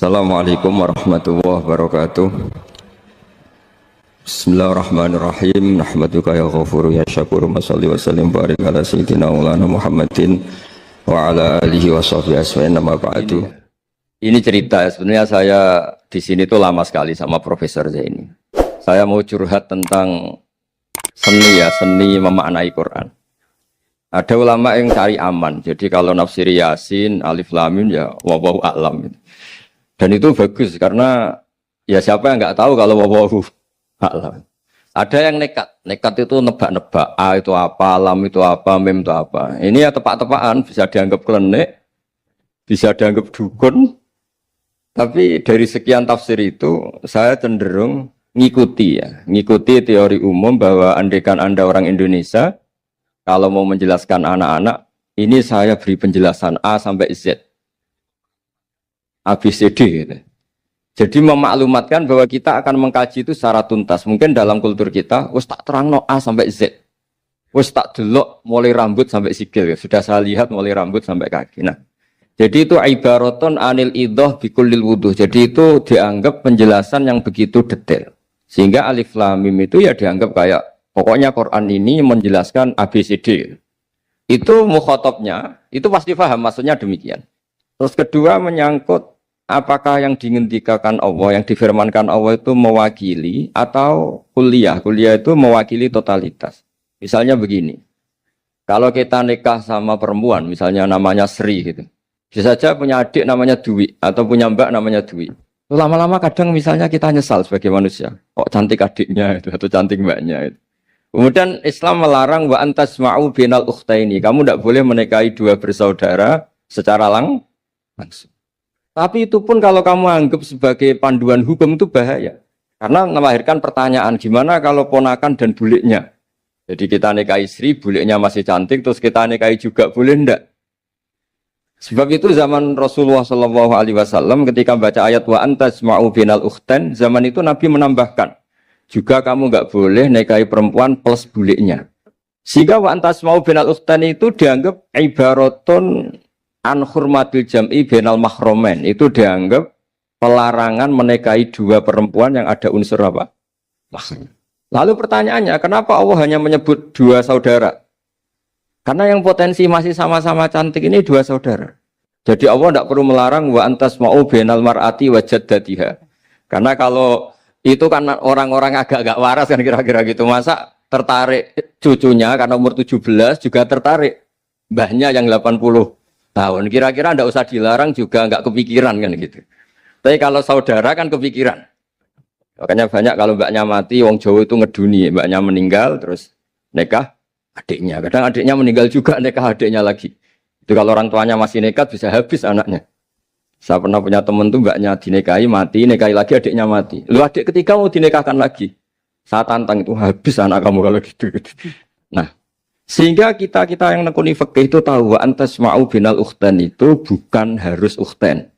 Assalamualaikum warahmatullahi wabarakatuh. Bismillahirrahmanirrahim. Nahmaduka ya ghafuru ya syakuru. Masalli wa sallim barik ala sayyidina maulana Muhammadin wa ala alihi wa sahbihi asma'in nama ba'du. Ini cerita ya, sebenarnya saya di sini tuh lama sekali sama Profesor Zaini. Saya mau curhat tentang seni memaknai Quran. Ada ulama yang cari aman. Jadi kalau nafsir Yasin, Alif Lam Mim ya wallahu a'lam. Dan itu bagus karena ya siapa yang nggak tahu kalau wallahu a'lam. Ada yang nekat itu nebak-nebak, A itu apa, lam itu apa, mim itu apa. Ini ya tepak-tepakan, bisa dianggap klenik, bisa dianggap dukun. Tapi dari sekian tafsir itu saya cenderung ngikuti teori umum bahwa andaikan Anda orang Indonesia, kalau mau menjelaskan anak-anak, ini saya beri penjelasan A sampai Z. ABCD gitu. Jadi memaklumatkan bahwa kita akan mengkaji itu secara tuntas. Mungkin dalam kultur kita, wis tak terangno A sampai Z. Wis tak delok mulai rambut sampai sikil. Sudah saya lihat mulai rambut sampai kaki. Nah, jadi itu ibaraton anil idhah bikulil wuduh. Jadi itu dianggap penjelasan yang begitu detail. Sehingga Alif Lam Mim itu ya dianggap kayak pokoknya Quran ini menjelaskan ABCD. Itu mukhatabnya, itu pasti paham maksudnya demikian. Terus kedua menyangkut apakah yang dingendikakan Allah, yang difirmankan Allah itu mewakili atau kuliah. Kuliah itu mewakili totalitas. Misalnya begini, kalau kita nikah sama perempuan, misalnya namanya Sri gitu. Bisa saja punya adik namanya Dwi, atau punya mbak namanya Dwi. Lama-lama kadang misalnya kita nyesal sebagai manusia. Kok cantik adiknya itu, atau cantik mbaknya itu. Kemudian Islam melarang wa antasma'u binal ukhtaini. Kamu tidak boleh menikahi dua bersaudara secara langsung. Tapi itu pun kalau kamu anggap sebagai panduan hukum itu bahaya. Karena melahirkan pertanyaan, gimana kalau ponakan dan buliknya? Jadi kita nikahi istri, buliknya masih cantik, terus kita nikahi juga, boleh enggak? Sebab itu zaman Rasulullah SAW ketika baca ayat wa antasma'u binal ukhtain, zaman itu Nabi menambahkan, juga kamu enggak boleh nikahi perempuan plus buliknya. Sehingga wa antasma'u binal ukhtain itu dianggap ibaratun an hurmatil jam'i bainal mahromen, itu dianggap pelarangan menikahi dua perempuan yang ada unsur apa? Mahram. Lalu pertanyaannya, kenapa Allah hanya menyebut dua saudara? Karena yang potensi masih sama-sama cantik ini dua saudara. Jadi Allah tidak perlu melarang wa antasma'u bainal mar'ati wa jaddatiha. Karena kalau itu kan orang-orang agak-agak waras kan kira-kira gitu, masa tertarik cucunya karena umur 17 juga tertarik mbahnya yang 80 tahun, kira-kira ndak usah dilarang juga nggak kepikiran kan gitu. Tapi kalau saudara kan kepikiran. Makanya banyak kalau mbaknya mati, wong Jawa itu ngeduni, mbaknya meninggal terus nikah adiknya. Kadang adiknya meninggal juga nikah adiknya lagi. Itu kalau orang tuanya masih nekat bisa habis anaknya. Saya pernah punya teman tuh mbaknya dinikahi mati, nikahi lagi adiknya mati. Lu adik ketiga mau dinikahkan lagi. Saya tantang itu habis anak kamu kalau gitu. Nah, sehingga kita yang nekuni fikih itu tahu wa antasma'u binal ukhtain itu bukan harus ukhtain.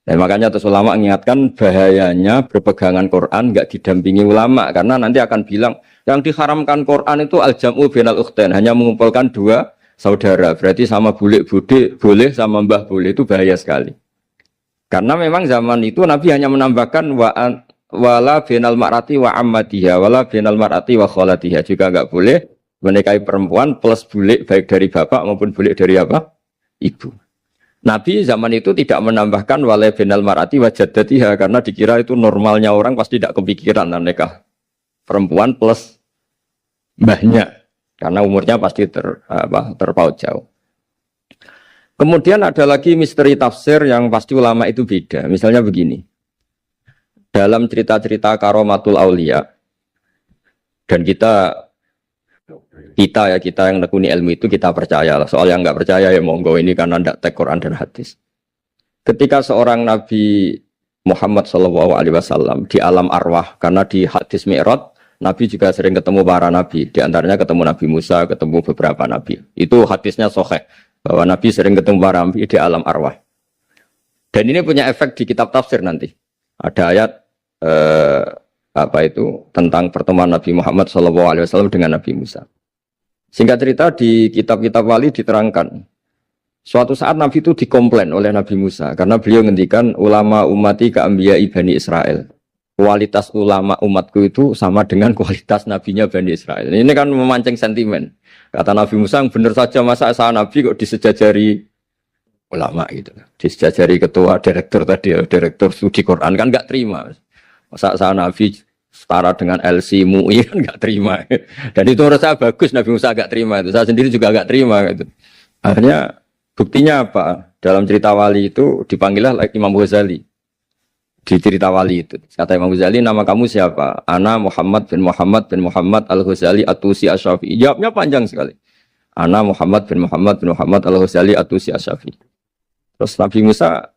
Dan makanya terus ulama mengingatkan bahayanya berpegangan Quran enggak didampingi ulama, karena nanti akan bilang yang diharamkan Quran itu al-jam'u binal ukhtain, hanya mengumpulkan dua saudara. Berarti sama bulik bude boleh, sama mbah boleh, itu bahaya sekali. Karena memang zaman itu Nabi hanya menambahkan wala binal mar'ati wa ammatiha, wala binal mar'ati wa kholatiha, juga enggak boleh menikahi perempuan plus bulik baik dari bapak maupun bulik dari apa? Ibu. Nabi zaman itu tidak menambahkan walai binal mar'ati wa jaddatiha karena dikira itu normalnya orang pasti tidak kepikiran nikah perempuan plus mbahnya karena umurnya pasti terpaut jauh. Kemudian ada lagi misteri tafsir yang pasti ulama itu beda. Misalnya begini. Dalam cerita-cerita karomatul aulia dan kita yang nekuni ilmu itu kita percaya lah. Soal yang nggak percaya ya monggo, ini karena tidak tek Quran dan hadis. Ketika seorang Nabi Muhammad SAW di alam arwah, karena di hadis Mi'raj Nabi juga sering ketemu para nabi, di antaranya ketemu Nabi Musa, ketemu beberapa nabi. Itu hadisnya sahih bahwa Nabi sering ketemu para nabi di alam arwah. Dan ini punya efek di kitab tafsir nanti. Ada ayat tentang pertemuan Nabi Muhammad SAW dengan Nabi Musa. Singkat cerita di kitab-kitab wali diterangkan Suatu saat Nabi itu dikomplain oleh Nabi Musa karena beliau ngendikan ulama umati keambia Bani Israel. Kualitas ulama umatku itu sama dengan kualitas nabinya Bani Israel. Ini kan memancing sentimen. Kata Nabi Musa, benar saja masa saya Nabi kok disejajari ulama gitu. Disejajari ketua direktur tadi, direktur studi Quran kan nggak terima. Masa saya Nabi setara dengan LC MUI kan nggak terima. Dan itu menurut saya bagus Nabi Musa nggak terima itu. Saya sendiri juga nggak terima gitu. Akhirnya buktinya apa? Dalam cerita wali itu dipanggillah Imam Ghazali. Di cerita wali itu. Kata Imam Ghazali, nama kamu siapa? Ana Muhammad bin Muhammad Al-Ghazali At-Tusi Asy-Syafi'i. Jawabnya panjang sekali. Ana Muhammad bin Muhammad Al-Ghazali At-Tusi Asy-Syafi'i. Terus Nabi Musa,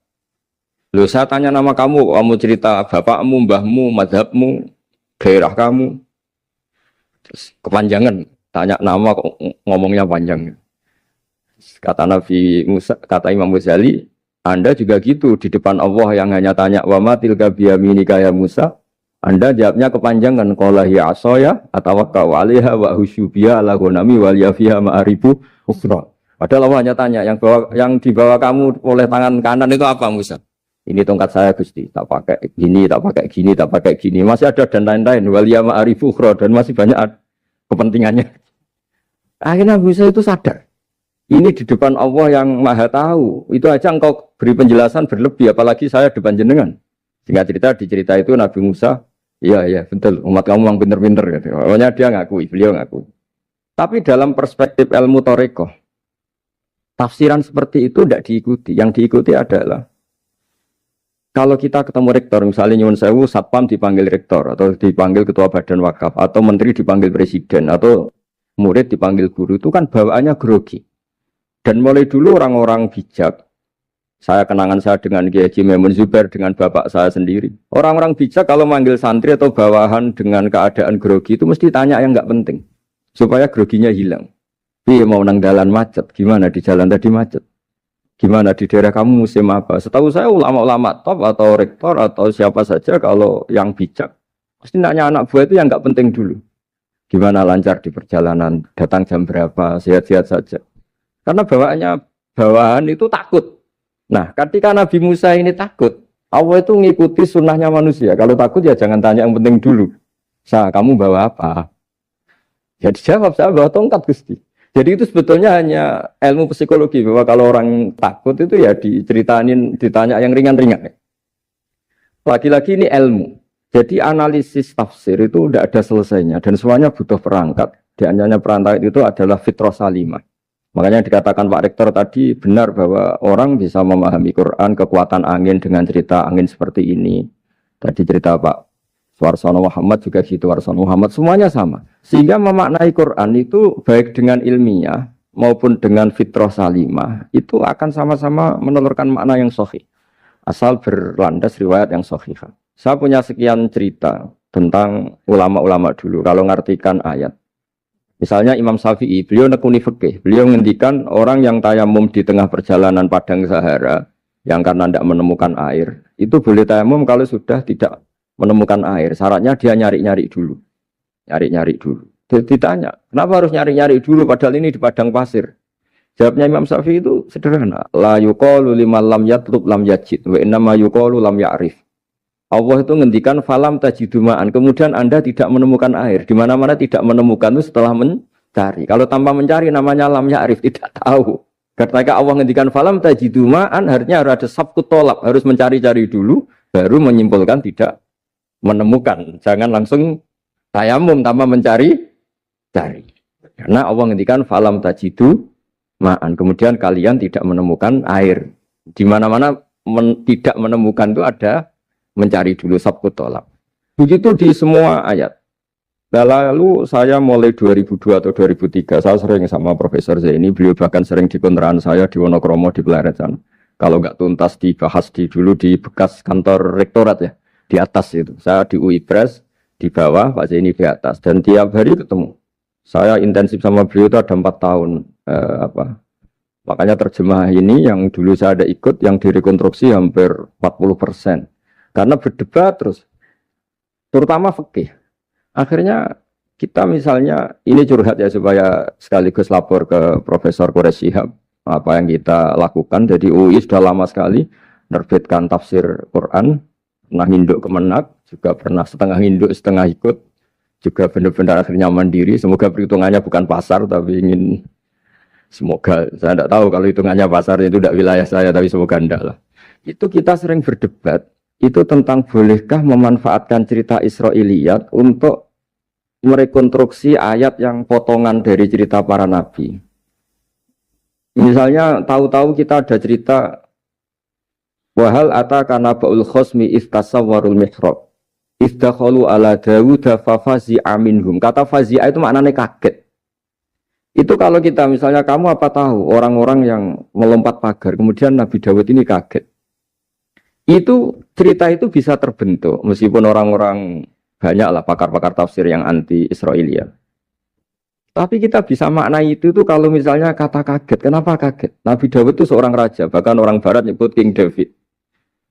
loh saya tanya nama kamu cerita bapakmu, mbahmu, madhabmu, daerah kamu. Terus kepanjangan, tanya nama kok ngomongnya panjang. Kata Nabi Musa, kata Imam Ghazali, Anda juga gitu di depan Allah yang hanya tanya wa ma tilka biyaminika ya Musa. Anda jawabnya kepanjangan qala hiya asaya atawakkau 'alaiha wa husyubiya ala ghanami wal yafiha ma'aribu ukhra. Padahal Allah hanya tanya yang dibawa kamu oleh tangan kanan itu apa Musa? Ini tongkat saya Gusti, tak pakai gini, tak pakai gini, tak pakai gini. Masih ada dan lain-lain wal ya ma'aribu ukhra dan masih banyak kepentingannya. Akhirnya Musa itu sadar. Ini di depan Allah yang maha tahu. Itu aja engkau beri penjelasan berlebih. Apalagi saya depan jenengan. Singkat cerita, di cerita itu Nabi Musa, iya betul. Umat kamu yang pinter-pinter. Gitu. Pokoknya dia ngakui, beliau ngakui. Tapi dalam perspektif ilmu Thariqah, tafsiran seperti itu tidak diikuti. Yang diikuti adalah, kalau kita ketemu rektor, misalnya Nyuwun Sewu, Satpam dipanggil rektor, atau dipanggil ketua badan wakaf, atau menteri dipanggil presiden, atau murid dipanggil guru, itu kan bawaannya grogi. Dan mulai dulu orang-orang bijak, saya kenangan saya dengan Kiai Haji Maimun Zubair dengan bapak saya sendiri. Orang-orang bijak kalau manggil santri atau bawahan dengan keadaan grogi itu mesti tanya yang nggak penting. Supaya groginya hilang. Iya mau nang dalan macet, gimana di jalan tadi macet? Gimana di daerah kamu musim apa? Setahu saya ulama-ulama top atau rektor atau siapa saja kalau yang bijak. Pasti nanya anak buah itu yang nggak penting dulu. Gimana lancar di perjalanan, datang jam berapa, sehat-sehat saja. Karena bawahan itu takut. Nah, ketika Nabi Musa ini takut, Allah itu ngikuti sunnahnya manusia. Kalau takut ya jangan tanya yang penting dulu. Kamu bawa apa? Ya dijawab, saya bawa tongkat Gusti. Jadi itu sebetulnya hanya ilmu psikologi. Bahwa kalau orang takut itu ya ditanya yang ringan-ringan. Lagi-lagi ini ilmu. Jadi analisis tafsir itu tidak ada selesainya. Dan semuanya butuh perangkat. Di antaranya perangkat itu adalah fitrah salimah. Makanya dikatakan Pak Rektor tadi benar bahwa orang bisa memahami Quran, kekuatan angin dengan cerita angin seperti ini. Tadi cerita Pak Suarsono Muhammad juga gitu, Warsono Muhammad, semuanya sama. Sehingga memaknai Quran itu baik dengan ilmiah maupun dengan fitrah salimah, itu akan sama-sama menelurkan makna yang sahih. Asal berlandas riwayat yang sahih. Saya punya sekian cerita tentang ulama-ulama dulu, kalau ngartikan ayat. Misalnya Imam Syafi'i, beliau nekuni fikih. Beliau ngendikan orang yang tayamum di tengah perjalanan padang Sahara, yang karena tidak menemukan air, itu boleh tayamum kalau sudah tidak menemukan air. Syaratnya dia nyari-nyari dulu. Nyari-nyari dulu. Ditanya, kenapa harus nyari-nyari dulu padahal ini di padang pasir? Jawabnya Imam Syafi'i itu sederhana. La yuqalu liman lam yatlub lam yajid, wa innama yuqalu lam ya'rif. Allah itu ngendikan falam tajiduma'an, kemudian Anda tidak menemukan air. Di mana-mana tidak menemukan itu setelah mencari. Kalau tanpa mencari namanya lam ya'rif, tidak tahu. Ketika Allah ngendikan falam tajiduma'an, artinya harus ada sabkut tolak, harus mencari-cari dulu, baru menyimpulkan tidak menemukan. Jangan langsung tayamum tanpa mencari-cari. Karena Allah ngendikan falam tajiduma'an, kemudian kalian tidak menemukan air. Di mana-mana tidak menemukan itu ada mencari dulu sabkut tolak. Begitu di semua ayat. Lalu saya mulai 2002 atau 2003, saya sering sama Profesor Zaini, beliau bahkan sering di kontrakan saya di Wonokromo di Pleret sana. Kalau nggak tuntas dibahas dulu di bekas kantor rektorat ya, di atas itu. Saya di UI Pres, di bawah, Pak Zaini di atas. Dan tiap hari ketemu. Saya intensif sama beliau itu ada 4 tahun. Makanya terjemah ini yang dulu saya ada ikut, yang direkonstruksi hampir 40%. Karena berdebat terus, terutama fikih. Akhirnya kita misalnya, ini curhat ya supaya sekaligus lapor ke Profesor Quraish Shihab. apa yang kita lakukan. Jadi UI sudah lama sekali menerbitkan tafsir Quran, pernah induk kemenak, juga pernah setengah induk setengah ikut, juga benar-benar akhirnya mandiri. Semoga perhitungannya bukan pasar, tapi ingin semoga, saya tidak tahu kalau hitungannya pasar itu tidak wilayah saya, tapi semoga enggak lah. Itu kita sering berdebat, itu tentang bolehkah memanfaatkan cerita Israiliyat untuk merekonstruksi ayat yang potongan dari cerita para nabi. Misalnya tahu-tahu kita ada cerita wahal atakana ba'ul khosmi iftasawwarul mihrab ifdakhalu ala Dawud fafazi'a minhum. Kata fazi'a itu maknanya kaget. Itu kalau kita misalnya kamu apa tahu orang-orang yang melompat pagar kemudian Nabi Dawud ini kaget. Itu cerita itu bisa terbentuk meskipun orang-orang banyaklah pakar-pakar tafsir yang anti Israiliyat. Tapi kita bisa maknai itu tuh kalau misalnya kata kaget. Kenapa kaget? Nabi Dawud itu seorang raja, bahkan orang barat nyebut King David.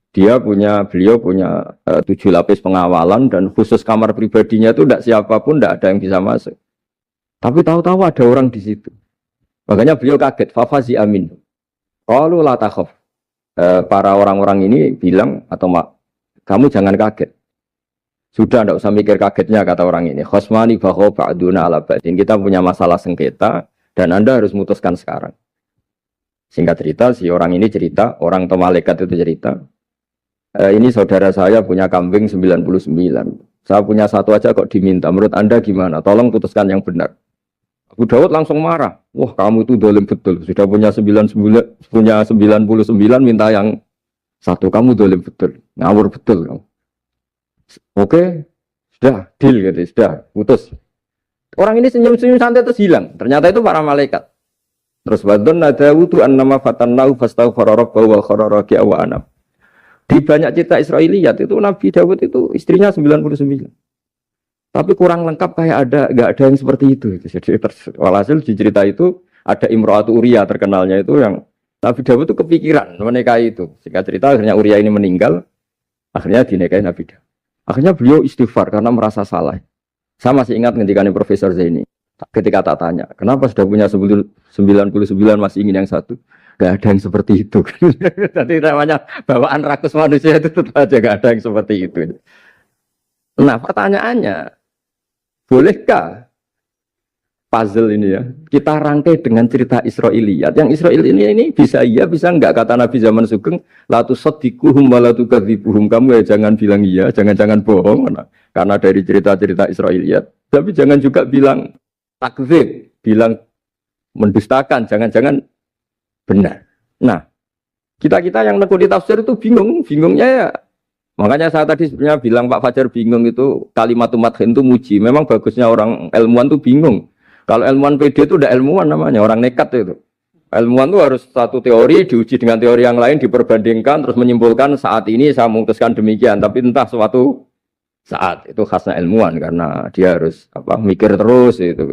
Beliau punya 7 lapis pengawalan dan khusus kamar pribadinya itu tidak siapapun, tidak ada yang bisa masuk. Tapi tahu-tahu ada orang di situ. Makanya beliau kaget. Fafazi amin. Qalu la takhaf. Para orang-orang ini bilang atau kamu jangan kaget. Sudah tidak usah mikir kagetnya kata orang ini. Khosmani baho ba'duna ala ba'din. Kita punya masalah sengketa dan Anda harus memutuskan sekarang. Singkat cerita, si orang ini cerita, orang atau malaikat itu cerita. Ini saudara saya punya kambing 99. Saya punya satu aja kok diminta. Menurut Anda gimana? Tolong putuskan yang benar. Abu Dawud langsung marah. Wah, kamu itu dolim betul. Sudah punya 99, minta yang satu. Kamu dolim betul. Ngawur betul kamu. Oke, sudah deal gitu, sudah putus. Orang ini senyum-senyum santai terus hilang. Ternyata itu para malaikat. Terus wadon nadawudu annama fatannahu fastaghfara rabbahu wa kharra raki'a wa anam. Di banyak cerita Israiliyat itu Nabi Dawud itu istrinya 99. Tapi kurang lengkap kayak enggak ada yang seperti itu. Jadi walhasil di cerita itu ada Imra'atu Uria terkenalnya itu yang Nabi Dawud itu kepikiran menikahi itu. Singkat cerita akhirnya Uria ini meninggal, akhirnya dinikahi Nabi Dawud. Akhirnya beliau istighfar karena merasa salah. Saya masih ingat ngendikannya Profesor Zaini. Ketika tak tanya, kenapa sudah punya 99 masih ingin yang satu? Gak ada yang seperti itu. Jadi namanya bawaan rakus manusia itu tetap aja gak ada yang seperti itu. Nah pertanyaannya, bolehkah puzzle ini ya kita rangkai dengan cerita Israiliyat? Yang Israiliyat ini bisa iya bisa enggak, kata Nabi zaman Sugeng la tusaddiquhum wa la tukadzibuhum. Kamu ya jangan bilang iya, jangan bohong karena dari cerita-cerita Israiliyat, tapi jangan juga bilang takdzib, bilang mendustakan, jangan-jangan benar. Nah, kita yang nekuni tafsir itu bingungnya ya. Makanya saya tadi sebenarnya bilang Pak Fajar bingung itu kalimat madhin itu muji. Memang bagusnya orang ilmuwan itu bingung. Kalau ilmuwan PD itu udah ilmuwan namanya, orang nekat itu. Ilmuwan itu harus satu teori diuji dengan teori yang lain, diperbandingkan, terus menyimpulkan saat ini saya memutuskan demikian. Tapi entah suatu saat itu khasnya ilmuwan karena dia harus mikir terus itu.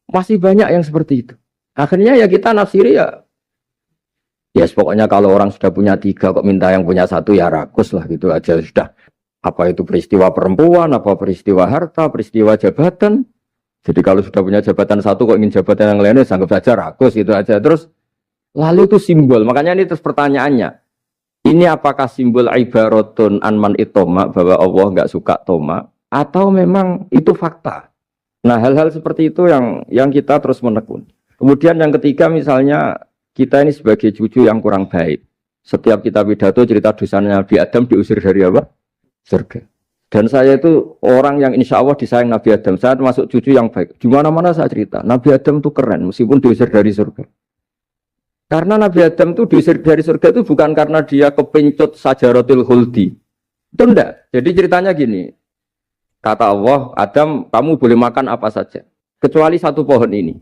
Masih banyak yang seperti itu. Akhirnya ya kita nafsiri ya pokoknya kalau orang sudah punya 3 kok minta yang punya 1 ya rakus lah gitu aja sudah. Apa itu peristiwa perempuan, apa peristiwa harta, peristiwa jabatan. Jadi kalau sudah punya jabatan 1 kok ingin jabatan yang lainnya, anggap saja rakus gitu aja. Terus lalu itu simbol. Makanya ini terus pertanyaannya. Ini apakah simbol ibaratun anman itoma bahwa Allah nggak suka toma atau memang itu fakta? Nah hal-hal seperti itu yang kita terus menekun. Kemudian yang ketiga misalnya kita ini sebagai cucu yang kurang baik. Setiap kita pidato cerita dosanya Nabi Adam diusir dari apa? Surga. Dan saya itu orang yang insya Allah disayang Nabi Adam. Saya termasuk cucu yang baik. Di mana-mana saya cerita. Nabi Adam itu keren meskipun diusir dari surga. Karena Nabi Adam itu diusir dari surga itu bukan karena dia kepencut sajaratul khuldi. Itu enggak. Jadi ceritanya gini. Kata Allah, Adam kamu boleh makan apa saja. Kecuali 1 pohon ini.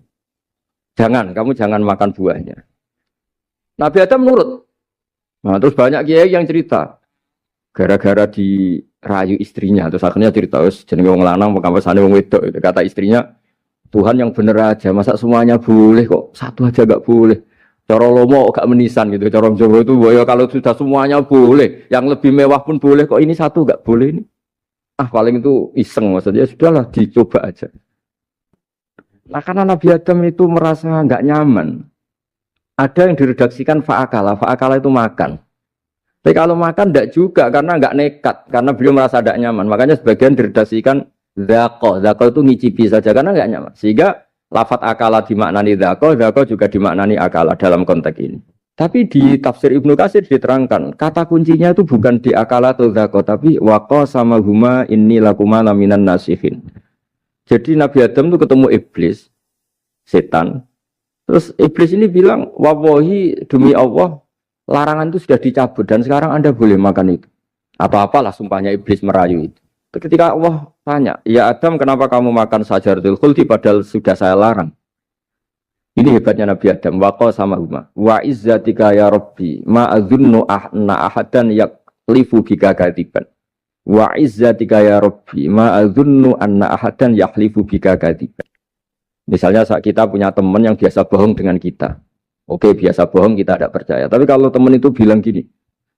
Kamu jangan makan buahnya. Nabi Adam nurut. Nah, terus banyak kiai yang cerita. Gara-gara dirayu istrinya. Terus akhirnya cerita, jenenge wong lanang, pekampesane wong wedok. Kata istrinya, Tuhan yang bener aja. Masa semuanya boleh kok? 1 aja gak boleh. Cara lomo gak menisan gitu. Cara Jawa itu, kalau sudah semuanya boleh. Yang lebih mewah pun boleh kok. Ini 1 gak boleh ini. Paling itu iseng maksudnya. Sudahlah, dicoba aja. Nah karena Nabi Adam itu merasa gak nyaman. Ada yang diredaksikan fa'akala. Fa'akala itu makan. Tapi kalau makan tidak juga karena nggak nekat, karena beliau merasa tidak nyaman. Makanya sebagian diredaksikan dzaqo. Dzaqo itu ngicipi saja karena nggak nyaman. Sehingga lafat akala dimaknani dzaqo, dzaqo juga dimaknani akala dalam konteks ini. Tapi di tafsir Ibnu Katsir diterangkan, kata kuncinya itu bukan di akala atau dzaqo, tapi waqa sama huma inni lakuma laminan nasihin. Jadi Nabi Adam itu ketemu iblis, setan. Terus iblis ini bilang, wallahi demi Allah, larangan itu sudah dicabut dan sekarang Anda boleh makan itu. Apa-apalah sumpahnya iblis merayu itu. Ketika Allah tanya, ya Adam kenapa kamu makan sajaratul khuldi padahal sudah saya larang. Ini hebatnya Nabi Adam. Waqa sama huma. Wa izzatika ya Rabbi ma adzunnu ahna ahadan yaklifu bika kadiban. Wa izzatika ya Rabbi ma adzunnu anna ahadan yaklifu bika kadiban. Misalnya saat kita punya teman yang biasa bohong dengan kita. Oke, biasa bohong kita tidak percaya. Tapi kalau teman itu bilang gini,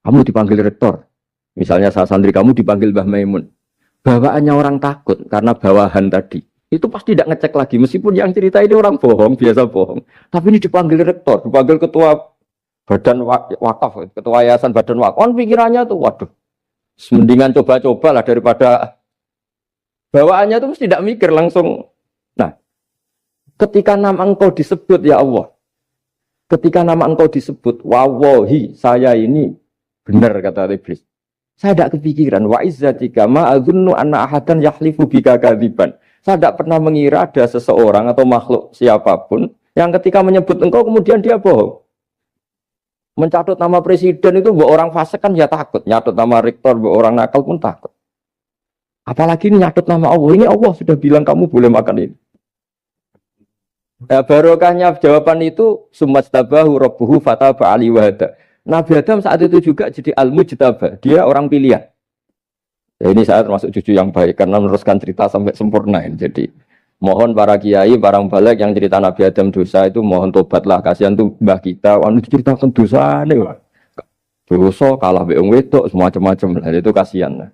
kamu dipanggil rektor. Misalnya saat santri kamu dipanggil Mbah Maimun. Bawaannya orang takut karena bawahan tadi. Itu pasti tidak ngecek lagi. Meskipun yang cerita ini orang bohong, biasa bohong. Tapi ini dipanggil rektor, dipanggil ketua badan wakaf, ketua yayasan badan wakaf. Kan pikirannya tuh, waduh, mendingan coba-coba lah daripada bawaannya tuh mesti tidak mikir langsung. Nah, ketika nama engkau disebut ya Allah. Ketika nama engkau disebut, wawahi, saya ini benar kata iblis. Saya tidak kepikiran, wa izzatika ma adzunnu anna ahadan yahlifu bika kadziban. Saya tidak pernah mengira ada seseorang atau makhluk siapapun yang ketika menyebut engkau kemudian dia bohong. Mencatut nama presiden itu buat orang fasik kan ya takut. Nyatut nama rektor buat orang nakal pun takut. Apalagi ini nyatut nama Allah. Ini Allah sudah bilang kamu boleh makan ini. Ya, barokahnya jawaban itu sumastabahu rabbuhu fataba ali wahada. Nabi Adam saat itu juga jadi al-mujtabah. Dia orang pilihan. Ya, ini saya termasuk cucu yang baik karena meneruskan cerita sampai sempurna. Jadi mohon para kiai, para balik yang cerita Nabi Adam dosa itu mohon tobatlah. Kasihan tuh mbah kita. Wah, diceritakan dosa nih. Dosa kalah beong wedok semacam-macam. Nah, itu kasihan.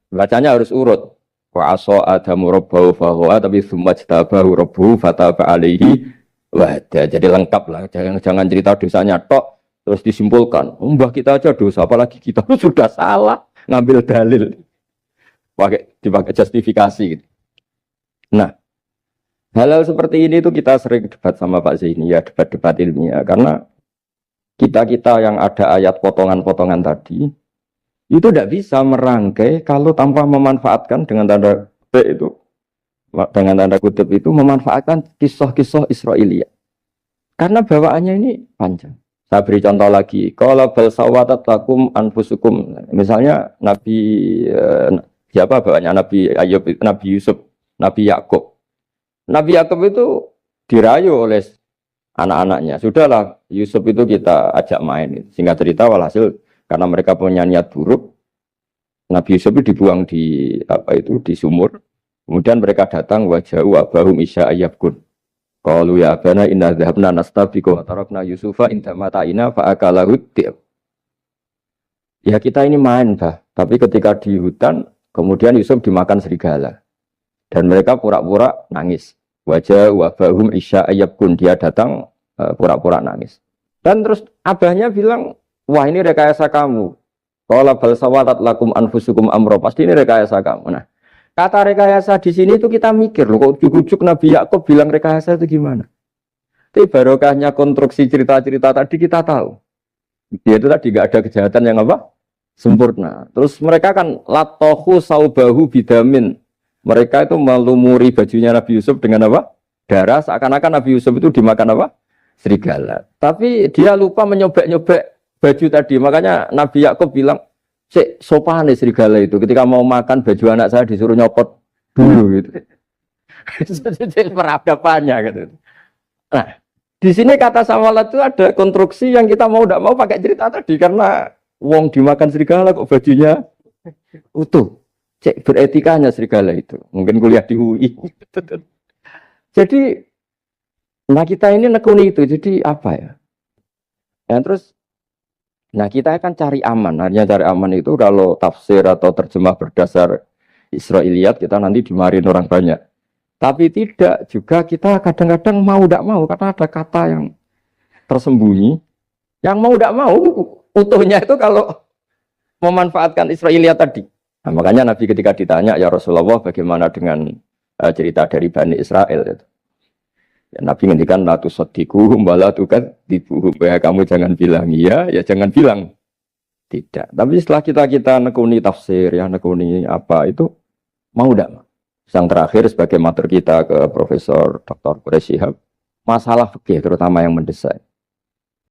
Bacanya harus urut. Wa aso adamu rabbahu fahuwa tapi sumajtabahu rabbuhu fataba alaihi wahda. Jadi lengkap lah, jangan cerita dosanya tok terus disimpulkan mbah kita aja dosa apalagi kita sudah salah ngambil dalil dipakai justifikasi gitu. Nah, hal-hal seperti ini tuh kita sering debat sama Pak Zaini ya, debat-debat ilmiah karena kita yang ada ayat potongan-potongan tadi itu tidak bisa merangkai kalau tanpa memanfaatkan dengan tanda kutip itu, dengan tanda kutip itu memanfaatkan kisah-kisah Israiliyah. Karena bawaannya ini panjang. Saya beri contoh lagi. Kalau bal sawatat lakum anfusukum. Misalnya Nabi siapa bawaannya Nabi Ayub, Nabi Yusuf, Nabi Yakub. Nabi Yakub itu dirayu oleh anak-anaknya. Sudahlah Yusuf itu kita ajak main. Singkat cerita walhasil karena mereka punya niat buruk, Nabi Yusuf itu dibuang di di sumur. Kemudian mereka datang waja'u abahum isya ayyabkun. Qalu ya abana inna dhahabna nastabiqu wa tarakna Yusufa inda mata'ina fa akalahu dhi'ab. Ya kita ini main, Bah. Tapi ketika di hutan, kemudian Yusuf dimakan serigala. Dan mereka pura-pura nangis. Waja'u abahum isya ayyabkun. Dia datang pura-pura nangis. Dan terus abahnya bilang, wah ini rekayasa kamu. Kalau bal sawatat lakum anfusukum amro, pasti ini rekayasa kamu. Nah, kata rekayasa di sini itu kita mikir loh, kok ujuk-ujuk Nabi Yakub bilang rekayasa itu gimana? Tapi barokahnya konstruksi cerita-cerita tadi kita tahu. Dia itu tadi gak ada kejahatan yang apa? Sempurna. Terus mereka kan latohu saubahu bidamin. Mereka itu melumuri bajunya Nabi Yusuf dengan apa? Darah, seakan-akan Nabi Yusuf itu dimakan apa? Serigala. Tapi dia lupa menyobek-nyobek baju tadi, makanya Nabi Yakub bilang, sopan nih serigala itu. Ketika mau makan baju anak saya disuruh nyopot dulu gitu. Peradabannya gitu. Nah, di sini kata sawalat itu ada konstruksi yang kita mau tidak mau pakai cerita tadi karena wong dimakan serigala kok bajunya utuh. Cek beretikanya serigala itu. Mungkin kuliah di UI. Jadi, nah kita ini nekuni itu. Jadi apa ya? Ya terus. Nah kita akan cari aman, artinya cari aman itu kalau tafsir atau terjemah berdasar Israiliyat kita nanti dimarahin orang banyak. Tapi tidak juga kita kadang-kadang mau tidak mau karena ada kata yang tersembunyi. Yang mau tidak mau utuhnya itu kalau memanfaatkan Israiliyat tadi. Nah, makanya Nabi ketika ditanya, ya Rasulullah bagaimana dengan cerita dari Bani Israel itu. Ya, Nabi ngendikan la tusaddiquhum wa la tukadzibuhum. Ya kamu jangan bilang iya, ya jangan bilang tidak. Tapi setelah kita nekuni tafsir, ya nekuni apa itu mau tidak. Yang terakhir sebagai matur kita ke Profesor Dr. Quraish Shihab, masalah fikih terutama yang mendesak.